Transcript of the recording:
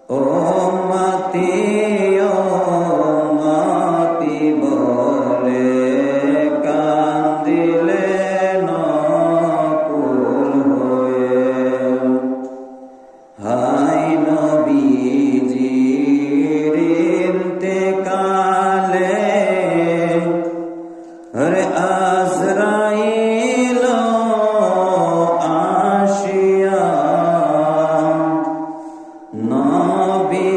ও মাতি ও মাতি বলে কান্দিলে নকুল হয়ে। হায় নবীজির ইন্তেকালে হরে আজরাইল আসিয়া নবী